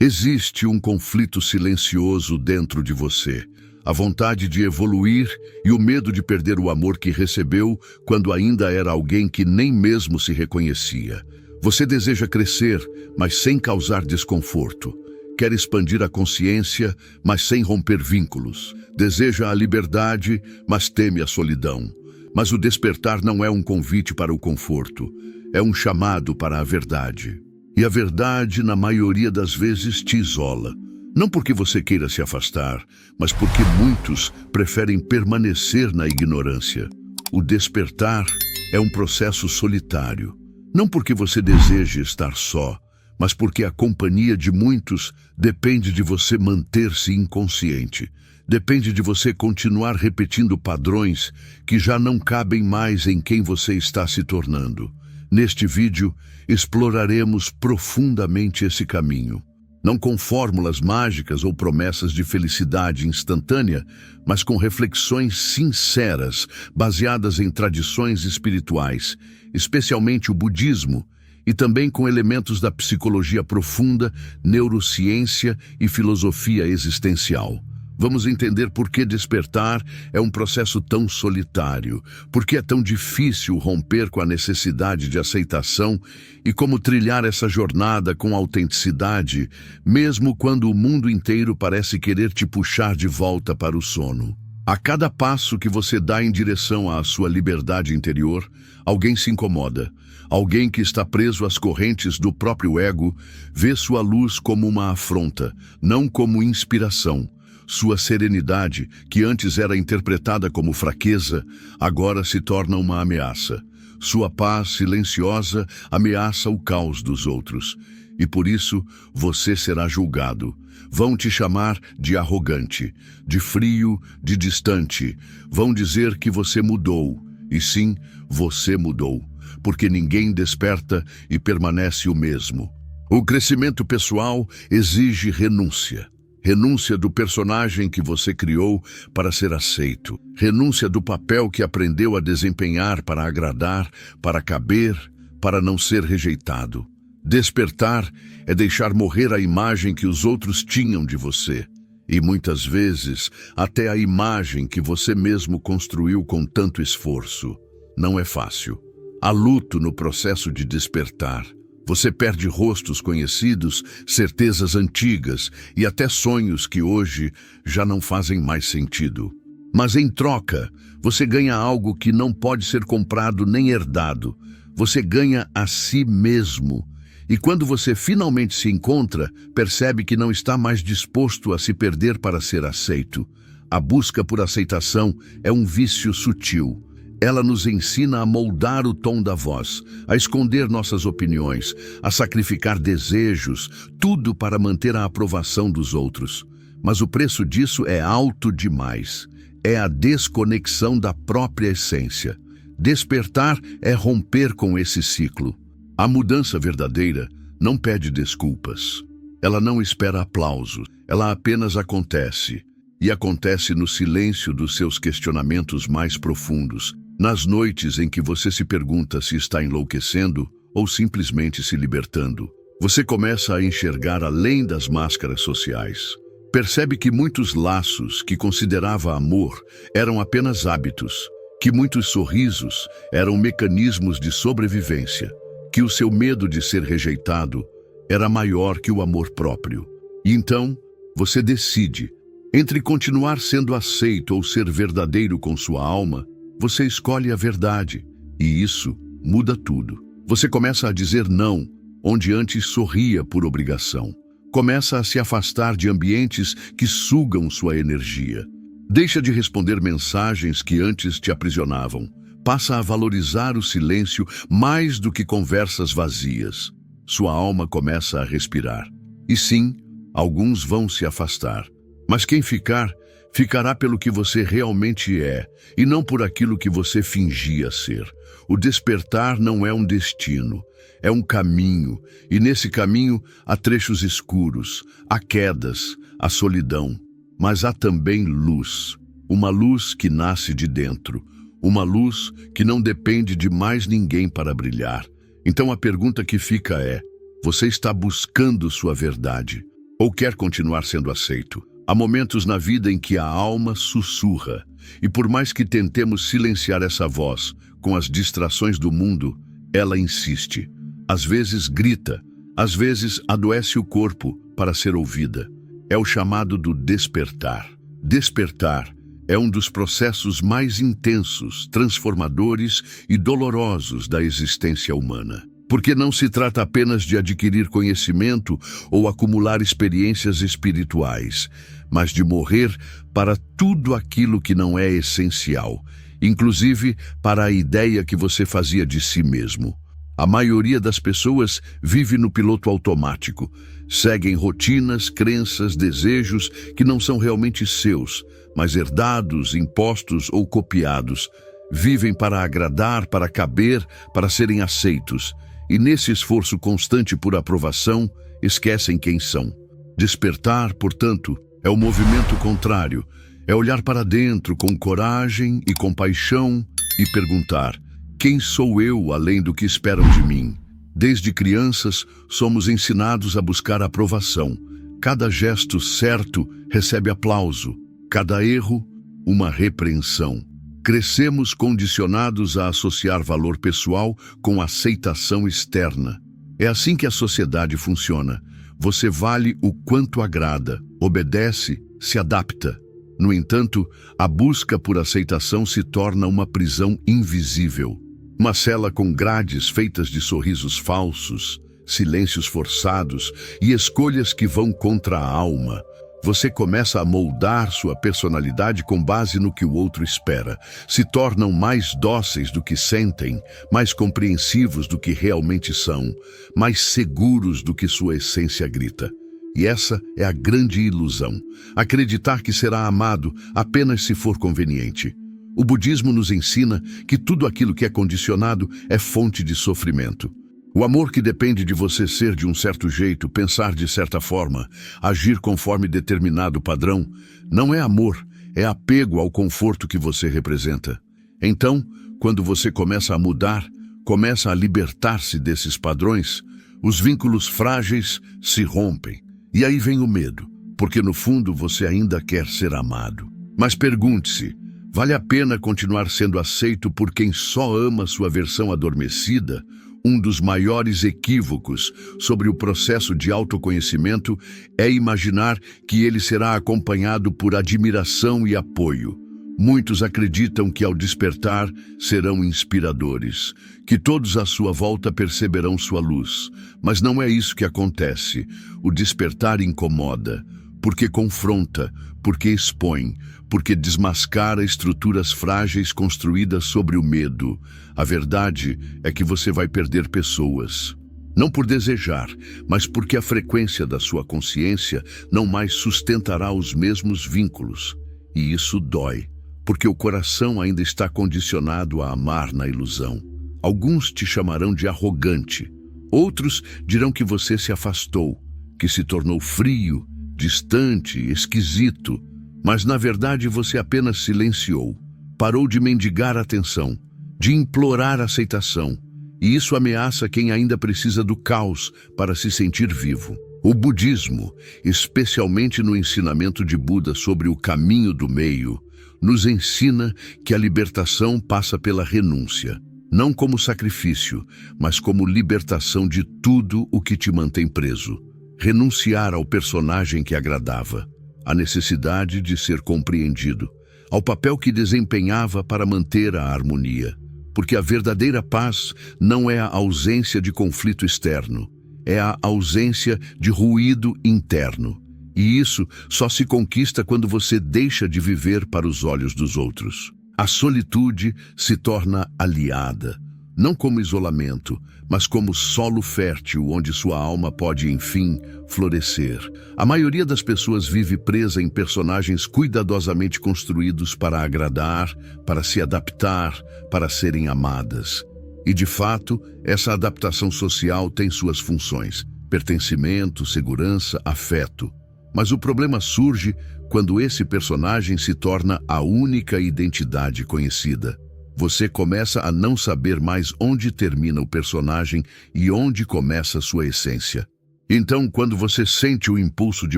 Existe um conflito silencioso dentro de você, a vontade de evoluir e o medo de perder o amor que recebeu quando ainda era alguém que nem mesmo se reconhecia. Você deseja crescer, mas sem causar desconforto. Quer expandir a consciência, mas sem romper vínculos. Deseja a liberdade, mas teme a solidão. Mas o despertar não é um convite para o conforto, é um chamado para a verdade. E a verdade, na maioria das vezes, te isola. Não porque você queira se afastar, mas porque muitos preferem permanecer na ignorância. O despertar é um processo solitário. Não porque você deseje estar só, mas porque a companhia de muitos depende de você manter-se inconsciente. Depende de você continuar repetindo padrões que já não cabem mais em quem você está se tornando. Neste vídeo, exploraremos profundamente esse caminho. Não com fórmulas mágicas ou promessas de felicidade instantânea, mas com reflexões sinceras, baseadas em tradições espirituais, especialmente o budismo, e também com elementos da psicologia profunda, neurociência e filosofia existencial. Vamos entender por que despertar é um processo tão solitário, por que é tão difícil romper com a necessidade de aceitação e como trilhar essa jornada com autenticidade, mesmo quando o mundo inteiro parece querer te puxar de volta para o sono. A cada passo que você dá em direção à sua liberdade interior, alguém se incomoda. Alguém que está preso às correntes do próprio ego vê sua luz como uma afronta, não como inspiração. Sua serenidade, que antes era interpretada como fraqueza, agora se torna uma ameaça. Sua paz silenciosa ameaça o caos dos outros. E por isso, você será julgado. Vão te chamar de arrogante, de frio, de distante. Vão dizer que você mudou. E sim, você mudou. Porque ninguém desperta e permanece o mesmo. O crescimento pessoal exige renúncia. Renúncia do personagem que você criou para ser aceito. Renúncia do papel que aprendeu a desempenhar para agradar, para caber, para não ser rejeitado. Despertar é deixar morrer a imagem que os outros tinham de você. E muitas vezes, até a imagem que você mesmo construiu com tanto esforço. Não é fácil. Há luto no processo de despertar. Você perde rostos conhecidos, certezas antigas e até sonhos que hoje já não fazem mais sentido. Mas em troca, você ganha algo que não pode ser comprado nem herdado. Você ganha a si mesmo. E quando você finalmente se encontra, percebe que não está mais disposto a se perder para ser aceito. A busca por aceitação é um vício sutil. Ela nos ensina a moldar o tom da voz, a esconder nossas opiniões, a sacrificar desejos, tudo para manter a aprovação dos outros. Mas o preço disso é alto demais. É a desconexão da própria essência. Despertar é romper com esse ciclo. A mudança verdadeira não pede desculpas. Ela não espera aplauso. Ela apenas acontece. E acontece no silêncio dos seus questionamentos mais profundos. Nas noites em que você se pergunta se está enlouquecendo ou simplesmente se libertando, você começa a enxergar além das máscaras sociais. Percebe que muitos laços que considerava amor eram apenas hábitos, que muitos sorrisos eram mecanismos de sobrevivência, que o seu medo de ser rejeitado era maior que o amor próprio. E então, você decide, entre continuar sendo aceito ou ser verdadeiro com sua alma, você escolhe a verdade, e isso muda tudo. Você começa a dizer não, onde antes sorria por obrigação. Começa a se afastar de ambientes que sugam sua energia. Deixa de responder mensagens que antes te aprisionavam. Passa a valorizar o silêncio mais do que conversas vazias. Sua alma começa a respirar. E sim, alguns vão se afastar. Mas quem ficar, ficará pelo que você realmente é, e não por aquilo que você fingia ser. O despertar não é um destino, é um caminho, e nesse caminho há trechos escuros, há quedas, há solidão, mas há também luz. Uma luz que nasce de dentro, uma luz que não depende de mais ninguém para brilhar. Então a pergunta que fica é: você está buscando sua verdade? ou quer continuar sendo aceito. Há momentos na vida em que a alma sussurra, e por mais que tentemos silenciar essa voz com as distrações do mundo, ela insiste. Às vezes grita, às vezes adoece o corpo para ser ouvida. É o chamado do despertar. Despertar é um dos processos mais intensos, transformadores e dolorosos da existência humana. Porque não se trata apenas de adquirir conhecimento ou acumular experiências espirituais, mas de morrer para tudo aquilo que não é essencial, inclusive para a ideia que você fazia de si mesmo. A maioria das pessoas vive no piloto automático, seguem rotinas, crenças, desejos que não são realmente seus, mas herdados, impostos ou copiados. Vivem para agradar, para caber, para serem aceitos. E nesse esforço constante por aprovação, esquecem quem são. Despertar, portanto, é o movimento contrário. É olhar para dentro com coragem e compaixão e perguntar: quem sou eu além do que esperam de mim? Desde crianças, somos ensinados a buscar aprovação. Cada gesto certo recebe aplauso. Cada erro, uma repreensão. Crescemos condicionados a associar valor pessoal com aceitação externa. É assim que a sociedade funciona. Você vale o quanto agrada, obedece, se adapta. No entanto, a busca por aceitação se torna uma prisão invisível. Uma cela com grades feitas de sorrisos falsos, silêncios forçados e escolhas que vão contra a alma. Você começa a moldar sua personalidade com base no que o outro espera. Se tornam mais dóceis do que sentem, mais compreensivos do que realmente são, mais seguros do que sua essência grita. E essa é a grande ilusão, acreditar que será amado apenas se for conveniente. O budismo nos ensina que tudo aquilo que é condicionado é fonte de sofrimento. O amor que depende de você ser de um certo jeito, pensar de certa forma, agir conforme determinado padrão, não é amor, é apego ao conforto que você representa. Então, quando você começa a mudar, começa a libertar-se desses padrões, os vínculos frágeis se rompem. E aí vem o medo, porque no fundo você ainda quer ser amado. Mas pergunte-se: vale a pena continuar sendo aceito por quem só ama sua versão adormecida? Um dos maiores equívocos sobre o processo de autoconhecimento é imaginar que ele será acompanhado por admiração e apoio. Muitos acreditam que ao despertar serão inspiradores, que todos à sua volta perceberão sua luz. Mas não é isso que acontece. O despertar incomoda, porque confronta, porque expõe, porque desmascara estruturas frágeis construídas sobre o medo. A verdade é que você vai perder pessoas. Não por desejar, mas porque a frequência da sua consciência não mais sustentará os mesmos vínculos. E isso dói, porque o coração ainda está condicionado a amar na ilusão. Alguns te chamarão de arrogante. Outros dirão que você se afastou, que se tornou frio, distante, esquisito. Mas na verdade você apenas silenciou. Parou de mendigar atenção, de implorar aceitação. E isso ameaça quem ainda precisa do caos para se sentir vivo. O budismo, especialmente no ensinamento de Buda sobre o caminho do meio, nos ensina que a libertação passa pela renúncia, não como sacrifício, mas como libertação de tudo o que te mantém preso. Renunciar ao personagem que agradava, à necessidade de ser compreendido, ao papel que desempenhava para manter a harmonia. Porque a verdadeira paz não é a ausência de conflito externo, é a ausência de ruído interno. E isso só se conquista quando você deixa de viver para os olhos dos outros. A solitude se torna aliada, não como isolamento, mas como solo fértil onde sua alma pode, enfim, florescer. A maioria das pessoas vive presa em personagens cuidadosamente construídos para agradar, para se adaptar, para serem amadas. E, de fato, essa adaptação social tem suas funções: pertencimento, segurança, afeto. Mas o problema surge quando esse personagem se torna a única identidade conhecida. Você começa a não saber mais onde termina o personagem e onde começa sua essência. Então, quando você sente o impulso de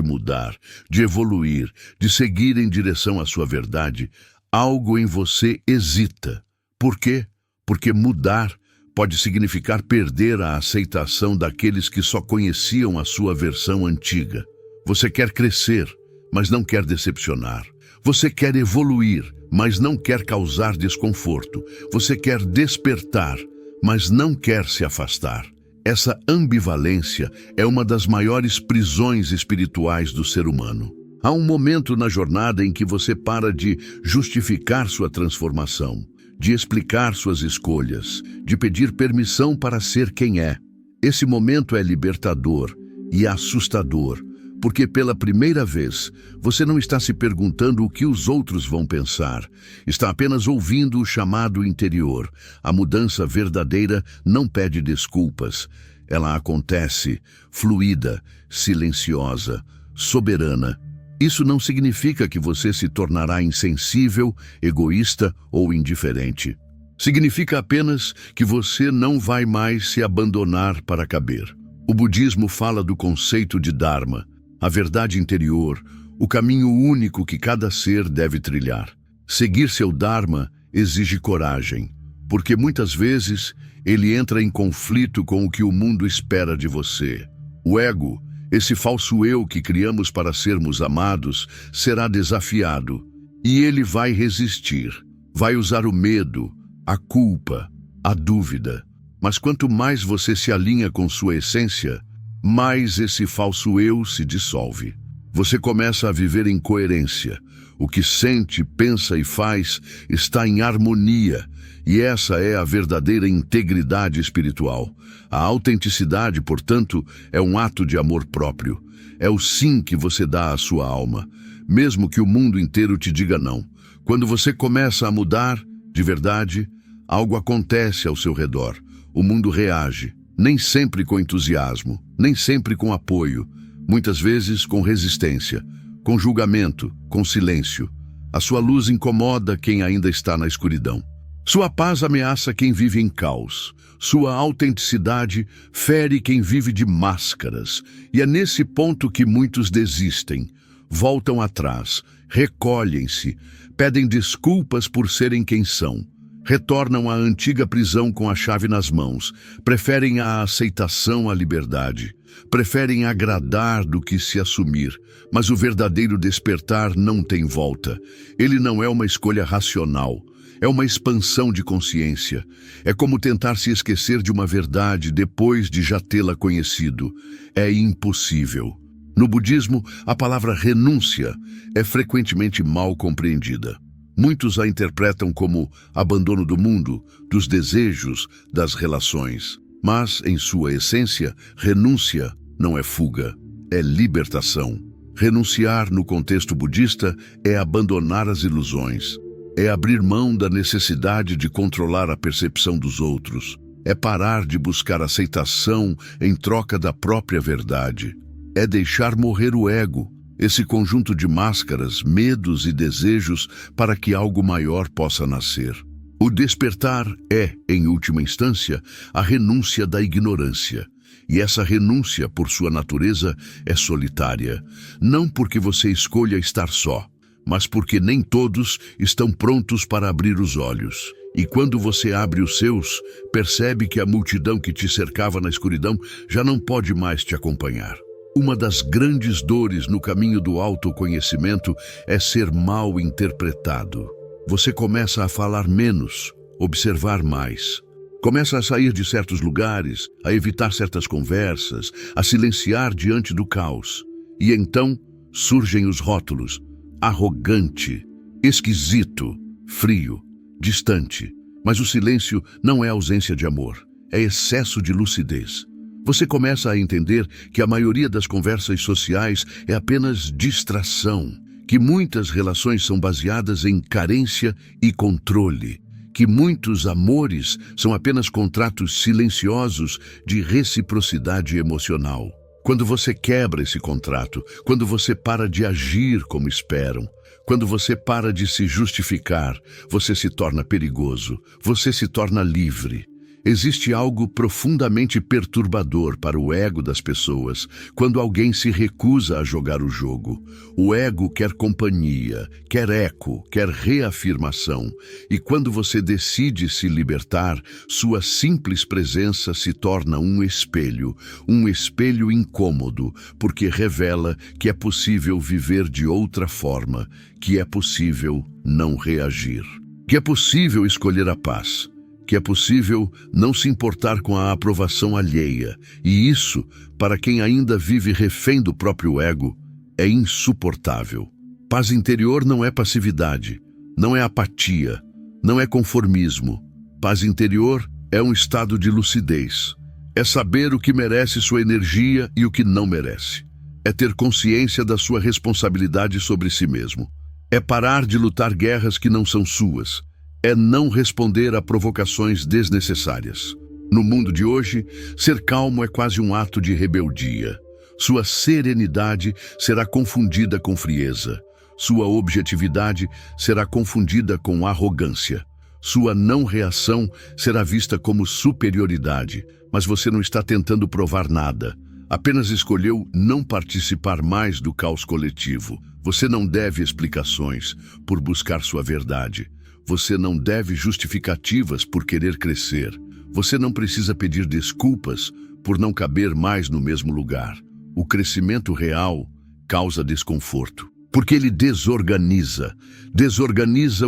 mudar, de evoluir, de seguir em direção à sua verdade, algo em você hesita. Por quê? Porque mudar pode significar perder a aceitação daqueles que só conheciam a sua versão antiga. Você quer crescer, mas não quer decepcionar. Você quer evoluir, mas não quer causar desconforto. Você quer despertar, mas não quer se afastar. Essa ambivalência é uma das maiores prisões espirituais do ser humano. Há um momento na jornada em que você para de justificar sua transformação, de explicar suas escolhas, de pedir permissão para ser quem é. Esse momento é libertador e assustador, porque pela primeira vez você não está se perguntando o que os outros vão pensar, está apenas ouvindo o chamado interior. A mudança verdadeira não pede desculpas, ela acontece fluida, silenciosa, soberana. Isso não significa que você se tornará insensível, egoísta ou indiferente. Significa apenas que você não vai mais se abandonar para caber. O budismo fala do conceito de Dharma, a verdade interior, o caminho único que cada ser deve trilhar. Seguir seu Dharma exige coragem, porque muitas vezes ele entra em conflito com o que o mundo espera de você. O ego, esse falso eu que criamos para sermos amados, será desafiado, e ele vai resistir, vai usar o medo, a culpa, a dúvida. Mas quanto mais você se alinha com sua essência, mais esse falso eu se dissolve. Você começa a viver em coerência. O que sente, pensa e faz está em harmonia, e essa é a verdadeira integridade espiritual. A autenticidade, portanto, é um ato de amor próprio. É o sim que você dá à sua alma, mesmo que o mundo inteiro te diga não. Quando você começa a mudar, de verdade, algo acontece ao seu redor. O mundo reage. Nem sempre com entusiasmo, nem sempre com apoio, muitas vezes com resistência, com julgamento, com silêncio. A sua luz incomoda quem ainda está na escuridão. Sua paz ameaça quem vive em caos. Sua autenticidade fere quem vive de máscaras. E é nesse ponto que muitos desistem, voltam atrás, recolhem-se, pedem desculpas por serem quem são. Retornam à antiga prisão com a chave nas mãos, preferem a aceitação à liberdade, preferem agradar do que se assumir, mas o verdadeiro despertar não tem volta. Ele não é uma escolha racional, é uma expansão de consciência. É como tentar se esquecer de uma verdade depois de já tê-la conhecido. É impossível. No budismo, a palavra renúncia é frequentemente mal compreendida. Muitos a interpretam como abandono do mundo, dos desejos, das relações. Mas, em sua essência, renúncia não é fuga, é libertação. Renunciar, no contexto budista, é abandonar as ilusões. É abrir mão da necessidade de controlar a percepção dos outros. É parar de buscar aceitação em troca da própria verdade. É deixar morrer o ego, esse conjunto de máscaras, medos e desejos para que algo maior possa nascer. O despertar é, em última instância, a renúncia da ignorância. E essa renúncia, por sua natureza, é solitária. Não porque você escolha estar só, mas porque nem todos estão prontos para abrir os olhos. E quando você abre os seus, percebe que a multidão que te cercava na escuridão já não pode mais te acompanhar. Uma das grandes dores no caminho do autoconhecimento é ser mal interpretado. Você começa a falar menos, observar mais. Começa a sair de certos lugares, a evitar certas conversas, a silenciar diante do caos. E então surgem os rótulos: arrogante, esquisito, frio, distante. Mas o silêncio não é ausência de amor, é excesso de lucidez. Você começa a entender que a maioria das conversas sociais é apenas distração, que muitas relações são baseadas em carência e controle, que muitos amores são apenas contratos silenciosos de reciprocidade emocional. Quando você quebra esse contrato, quando você para de agir como esperam, quando você para de se justificar, você se torna perigoso, você se torna livre. Existe algo profundamente perturbador para o ego das pessoas quando alguém se recusa a jogar o jogo. O ego quer companhia, quer eco, quer reafirmação. E quando você decide se libertar, sua simples presença se torna um espelho incômodo, porque revela que é possível viver de outra forma, que é possível não reagir, que é possível escolher a paz, que é possível não se importar com a aprovação alheia. E isso, para quem ainda vive refém do próprio ego, é insuportável. Paz interior não é passividade, não é apatia, não é conformismo. Paz interior é um estado de lucidez. É saber o que merece sua energia e o que não merece. É ter consciência da sua responsabilidade sobre si mesmo. É parar de lutar guerras que não são suas. É não responder a provocações desnecessárias. No mundo de hoje, ser calmo é quase um ato de rebeldia. Sua serenidade será confundida com frieza. Sua objetividade será confundida com arrogância. Sua não reação será vista como superioridade, mas você não está tentando provar nada. Apenas escolheu não participar mais do caos coletivo. Você não deve explicações por buscar sua verdade. Você não deve justificativas por querer crescer. Você não precisa pedir desculpas por não caber mais no mesmo lugar. O crescimento real causa desconforto, porque ele desorganiza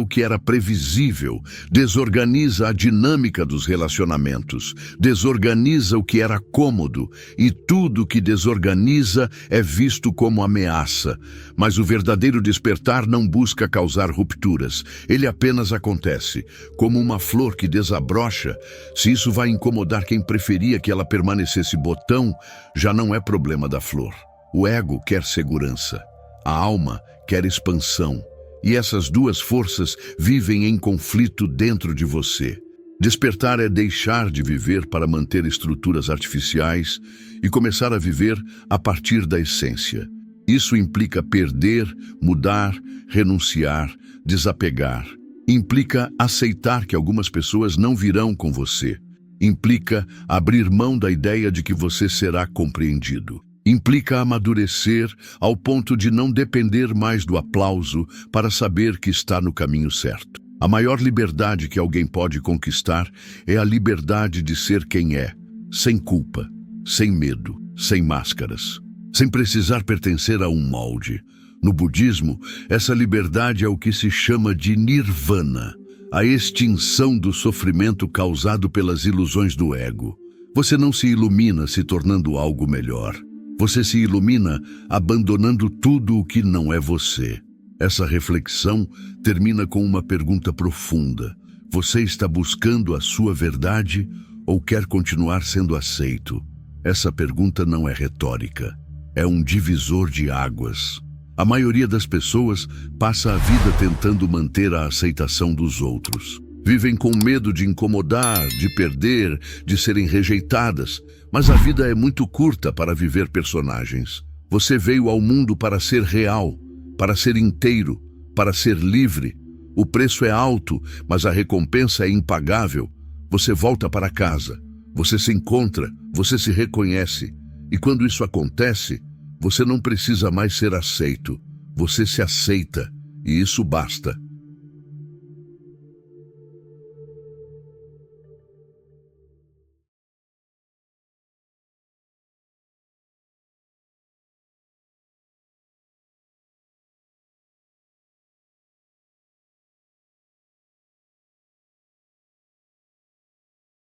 o que era previsível, desorganiza a dinâmica dos relacionamentos, desorganiza o que era cômodo, e tudo que desorganiza é visto como ameaça. Mas o verdadeiro despertar não busca causar rupturas, ele apenas acontece, como uma flor que desabrocha. Se isso vai incomodar quem preferia que ela permanecesse botão, já não é problema da flor. O ego quer segurança. A alma quer expansão, e essas duas forças vivem em conflito dentro de você. Despertar é deixar de viver para manter estruturas artificiais e começar a viver a partir da essência. Isso implica perder, mudar, renunciar, desapegar. Implica aceitar que algumas pessoas não virão com você. Implica abrir mão da ideia de que você será compreendido. Implica amadurecer ao ponto de não depender mais do aplauso para saber que está no caminho certo. A maior liberdade que alguém pode conquistar é a liberdade de ser quem é, sem culpa, sem medo, sem máscaras, sem precisar pertencer a um molde. No budismo, essa liberdade é o que se chama de nirvana, a extinção do sofrimento causado pelas ilusões do ego. Você não se ilumina se tornando algo melhor. Você se ilumina abandonando tudo o que não é você. Essa reflexão termina com uma pergunta profunda. Você está buscando a sua verdade ou quer continuar sendo aceito? Essa pergunta não é retórica. É um divisor de águas. A maioria das pessoas passa a vida tentando manter a aceitação dos outros. Vivem com medo de incomodar, de perder, de serem rejeitadas. Mas a vida é muito curta para viver personagens. Você veio ao mundo para ser real, para ser inteiro, para ser livre. O preço é alto, mas a recompensa é impagável. Você volta para casa, você se encontra, você se reconhece. E quando isso acontece, você não precisa mais ser aceito. Você se aceita, e isso basta.